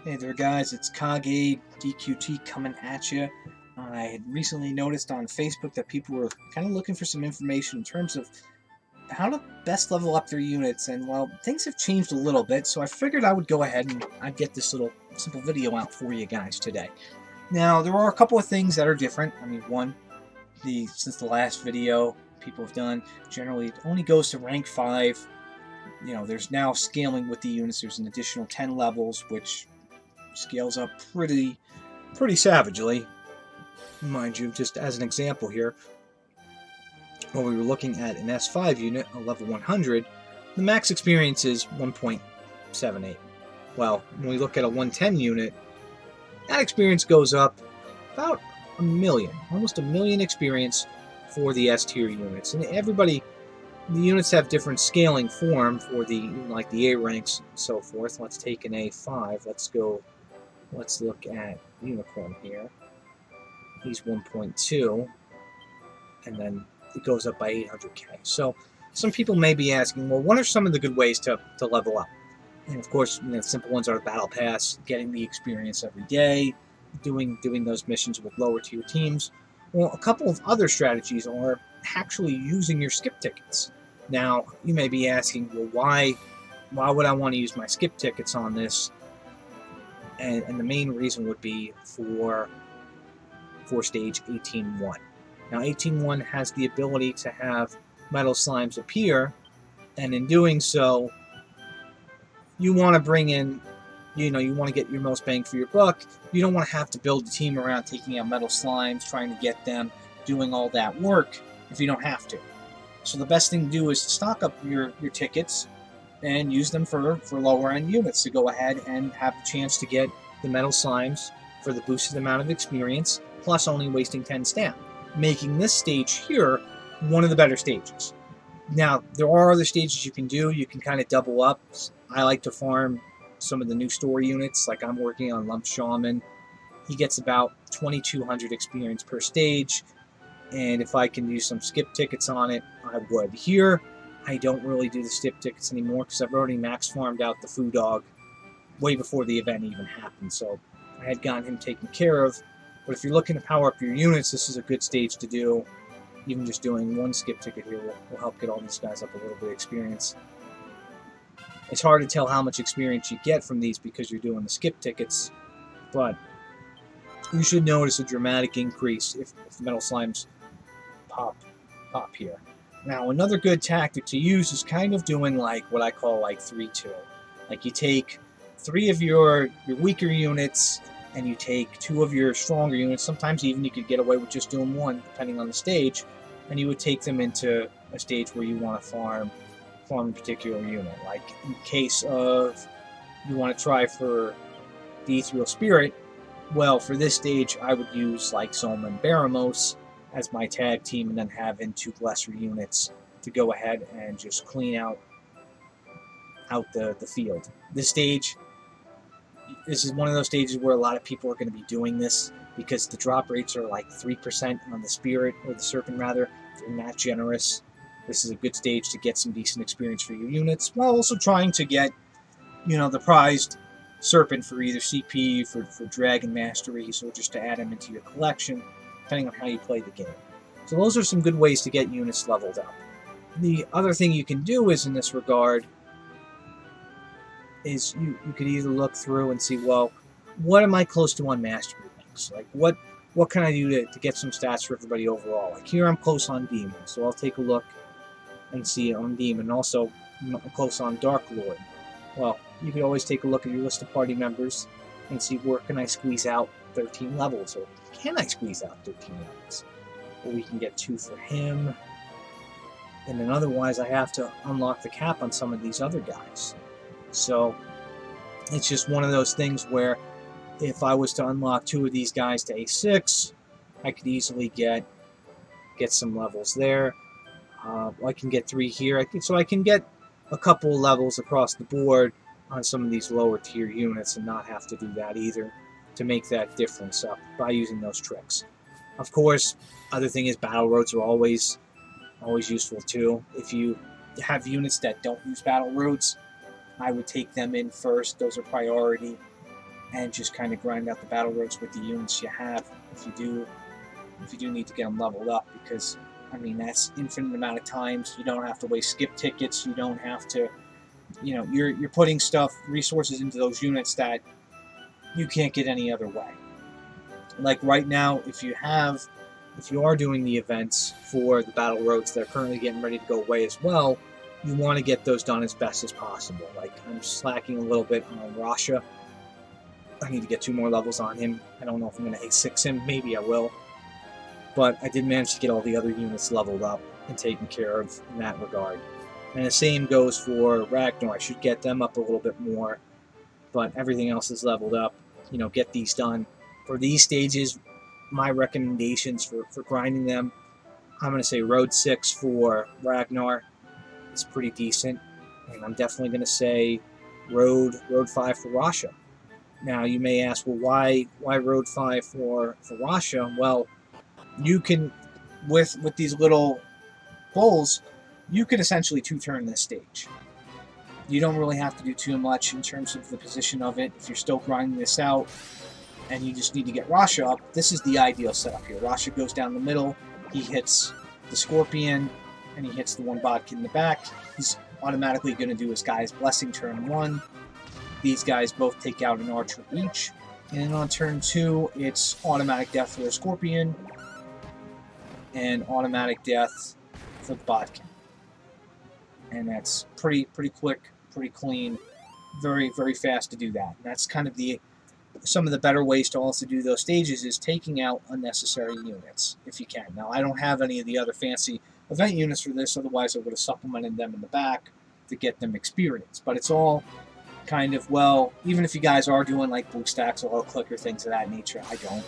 Hey there guys, it's Kage DQT coming at you. I had recently noticed on Facebook that people were kind of looking for some information in terms of how to best level up their units, and well, things have changed a little bit, so I figured I would go ahead and I'd get this little simple video out for you guys today. Now, there are a couple of things that are different. I mean, one, since the last video people have done, generally it only goes to rank 5. There's now scaling with the units. There's an additional 10 levels, which scales up pretty savagely. Mind you, just as an example here, when we were looking at an S5 unit, a level 100, the max experience is 1.78. Well, when we look at a 110 unit, that experience goes up about a million, almost a million experience for the S tier units. And the units have different scaling form for like the A ranks and so forth. Let's take an A5. Let's look at Unicorn here. He's 1.2, and then it goes up by 800k. So some people may be asking, well, what are some of the good ways to level up? And of course, the simple ones are the Battle Pass, getting the experience every day, doing those missions with lower tier teams. Well, a couple of other strategies are actually using your skip tickets. Now, you may be asking, well, why would I want to use my skip tickets on this? And the main reason would be for stage 18.1. Now 18.1 has the ability to have metal slimes appear, and in doing so, you want to bring in, you want to get your most bang for your buck. You don't want to have to build a team around taking out metal slimes, trying to get them, doing all that work if you don't have to. So the best thing to do is to stock up your tickets and use them for lower end units to go ahead and have the chance to get the metal slimes for the boosted amount of experience, plus only wasting 10 stamp, making this stage here one of the better stages. Now, there are other stages you can do. You can kind of double up. I like to farm some of the new story units, like I'm working on Lump Shaman. He gets about 2200 experience per stage, and if I can use some skip tickets on it, I would. Here, I don't really do the skip tickets anymore because I've already max farmed out the Foo Dog way before the event even happened, so I had gotten him taken care of. But if you're looking to power up your units, this is a good stage to do. Even just doing one skip ticket here will help get all these guys up a little bit of experience. It's hard to tell how much experience you get from these because you're doing the skip tickets, but you should notice a dramatic increase if the metal slimes pop here. Now, another good tactic to use is kind of doing like what I call like 3-2. Like you take 3 of your weaker units and you take 2 of your stronger units. Sometimes even you could get away with just doing 1, depending on the stage, and you would take them into a stage where you want to farm a particular unit. Like in case of you want to try for the Ethereal Spirit, well, for this stage I would use like Soma and Baramos as my tag team, and then have in 2 lesser units to go ahead and just clean out the field. This is one of those stages where a lot of people are going to be doing this because the drop rates are like 3% on the Spirit, or the Serpent rather. They're not generous. This is a good stage to get some decent experience for your units, while also trying to get, the prized Serpent for either CP, for Dragon Masteries, or just to add them into your collection, depending on how you play the game. So those are some good ways to get units leveled up. The other thing you can do is, in this regard, is you could either look through and see, well, what am I close to on mastery ranks? Like what can I do to get some stats for everybody overall? Like here I'm close on Demon, so I'll take a look and see on Demon. Also, I'm close on Dark Lord. Well, you could always take a look at your list of party members and see where can I squeeze out 13 levels, or can I squeeze out 13 levels? Well, we can get 2 for him, and then otherwise I have to unlock the cap on some of these other guys. So it's just one of those things where if I was to unlock 2 of these guys to A6, I could easily get some levels there. I can get 3 here. So I can get a couple of levels across the board on some of these lower tier units and not have to do that either to make that difference up by using those tricks. Of course, other thing is battle roads are always useful too. If you have units that don't use battle roads, I would take them in first. Those are priority. and just kind of grind out the battle roads with the units you have. If you do need to get them leveled up, because I mean that's infinite amount of times. You don't have to waste skip tickets. You don't have to, you're putting resources into those units that you can't get any other way. Like right now, if you are doing the events for the battle roads that are currently getting ready to go away as well, you want to get those done as best as possible. Like I'm slacking a little bit on Rasha. I need to get 2 more levels on him. I don't know if I'm going to A6 him. Maybe I will. But I did manage to get all the other units leveled up and taken care of in that regard. And the same goes for Ragnar. I should get them up a little bit more, but everything else is leveled up. Get these done. For these stages, my recommendations for grinding them, I'm going to say Road 6 for Ragnar is pretty decent. And I'm definitely going to say Road 5 for Rasha. Now, you may ask, well, why Road 5 for Rasha? Well, you can, with these little bowls, you can essentially 2-turn this stage. You don't really have to do too much in terms of the position of it. If you're still grinding this out and you just need to get Rasha up, this is the ideal setup here. Rasha goes down the middle, he hits the Scorpion, and he hits the one Bodkin in the back. He's automatically going to do his Guy's Blessing turn 1. These guys both take out an archer each. And then on turn 2, it's automatic death for the Scorpion and automatic death for the Bodkin. And that's pretty quick, pretty clean, very, very fast to do that. And that's kind of some of the better ways to also do those stages is taking out unnecessary units, if you can. Now, I don't have any of the other fancy event units for this, otherwise I would have supplemented them in the back to get them experience. But it's all kind of, well, even if you guys are doing like blue stacks or low clicker, things of that nature, I don't.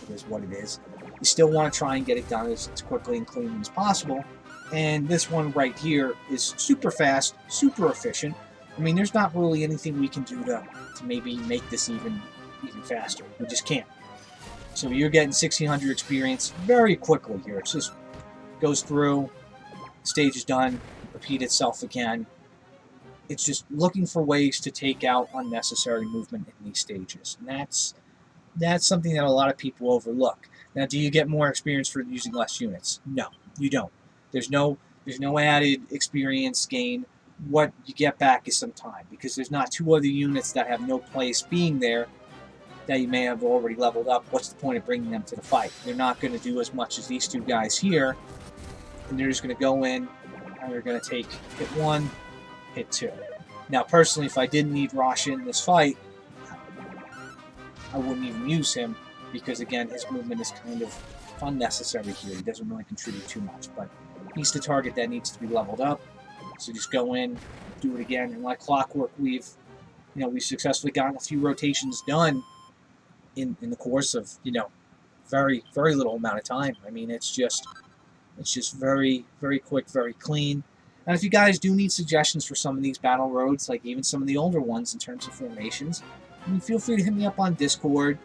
It is what it is. You still want to try and get it done as quickly and clean as possible. And this one right here is super fast, super efficient. I mean, there's not really anything we can do to maybe make this even faster. We just can't. So you're getting 1600 experience very quickly here. It just goes through, stage is done, repeat itself again. It's just looking for ways to take out unnecessary movement in these stages. And that's something that a lot of people overlook. Now, do you get more experience for using less units? No, you don't. There's no added experience gain. What you get back is some time, because there's not 2 other units that have no place being there that you may have already leveled up. What's the point of bringing them to the fight? They're not going to do as much as these 2 guys here, and they're just going to go in and they're going to take hit 1, hit 2. Now, personally, if I didn't need Rasha in this fight, I wouldn't even use him, because again, his movement is kind of unnecessary here. He doesn't really contribute too much, but he's the target that needs to be leveled up. So just go in, do it again, and like clockwork, we've successfully gotten a few rotations done in the course of very, very little amount of time. I mean, it's just very, very quick, very clean. And if you guys do need suggestions for some of these battle roads, like even some of the older ones in terms of formations, I mean, feel free to hit me up on Discord.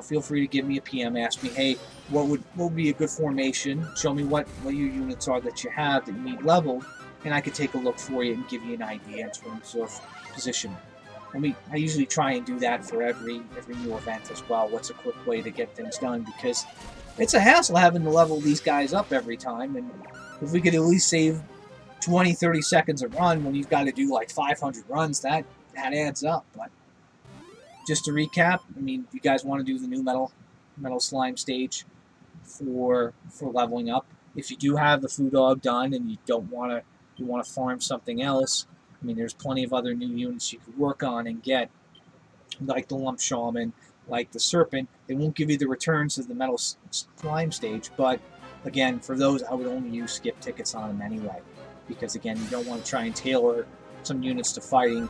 Feel free to give me a PM, ask me, hey, what would be a good formation? Show me what your units are that you have that you need leveled, and I could take a look for you and give you an idea in terms of positioning. I usually try and do that for every new event as well. What's a quick way to get things done? Because it's a hassle having to level these guys up every time, and if we could at least save 20, 30 seconds a run when you've got to do like 500 runs, that adds up. But just to recap, I mean, if you guys want to do the new metal slime stage for leveling up, if you do have the food dog done and you want to farm something else, I mean, there's plenty of other new units you could work on and get, like the lump shaman, like the serpent. They won't give you the returns of the metal slime stage, but again, for those, I would only use skip tickets on them anyway, because again, you don't want to try and tailor some units to fighting,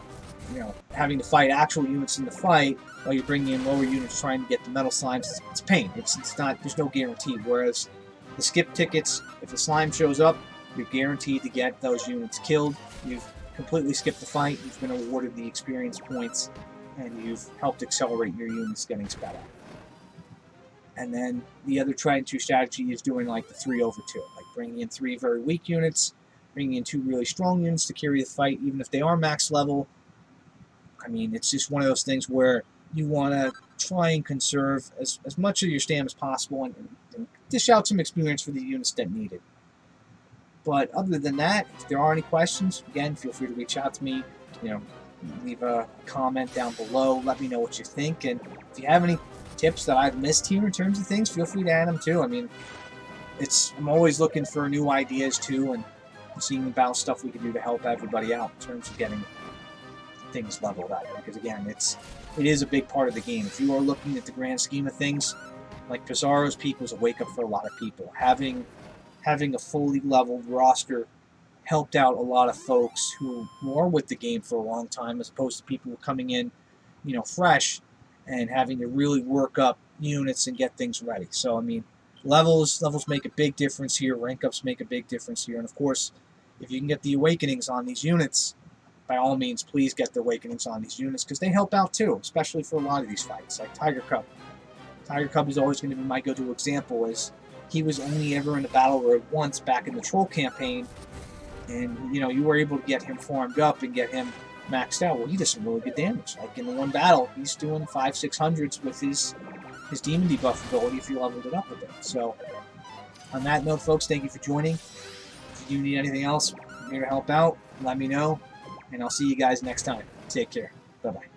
having to fight actual units in the fight while you're bringing in lower units trying to get the metal slimes. It's pain. It's not. There's no guarantee. Whereas the skip tickets, if the slime shows up, you're guaranteed to get those units killed. You've completely skipped the fight. You've been awarded the experience points, and you've helped accelerate your units getting sped up. And then the other tried and true strategy is doing like the 3/2, like bringing in 3 very weak units, bringing in 2 really strong units to carry the fight, even if they are max level. I mean, it's just one of those things where you want to try and conserve as much of your stam as possible and dish out some experience for the units that need it. But other than that, if there are any questions, again, feel free to reach out to me. You know, leave a comment down below. Let me know what you think. And if you have any tips that I've missed here in terms of things, feel free to add them too. I mean, I'm always looking for new ideas too, and seeing about stuff we can do to help everybody out in terms of getting things leveled out. Because again, it is a big part of the game. If you are looking at the grand scheme of things, like Pizarro's Peak was a wake up for a lot of people. Having a fully leveled roster helped out a lot of folks who are with the game for a long time, as opposed to people coming in, fresh and having to really work up units and get things ready. So I mean, levels make a big difference here. Rank ups make a big difference here, and of course, if you can get the awakenings on these units, by all means, please get the awakenings on these units because they help out too, especially for a lot of these fights, like Tiger Cub. Tiger Cub is always going to be my go-to example, as he was only ever in the battle road once back in the Troll campaign, and you were able to get him farmed up and get him maxed out. Well, he does some really good damage. Like in the one battle, he's doing 500-600s with his demon debuff ability if you leveled it up a bit. So on that note, folks, thank you for joining. If you need anything else, I'm here to help out. Let me know, and I'll see you guys next time. Take care. Bye-bye.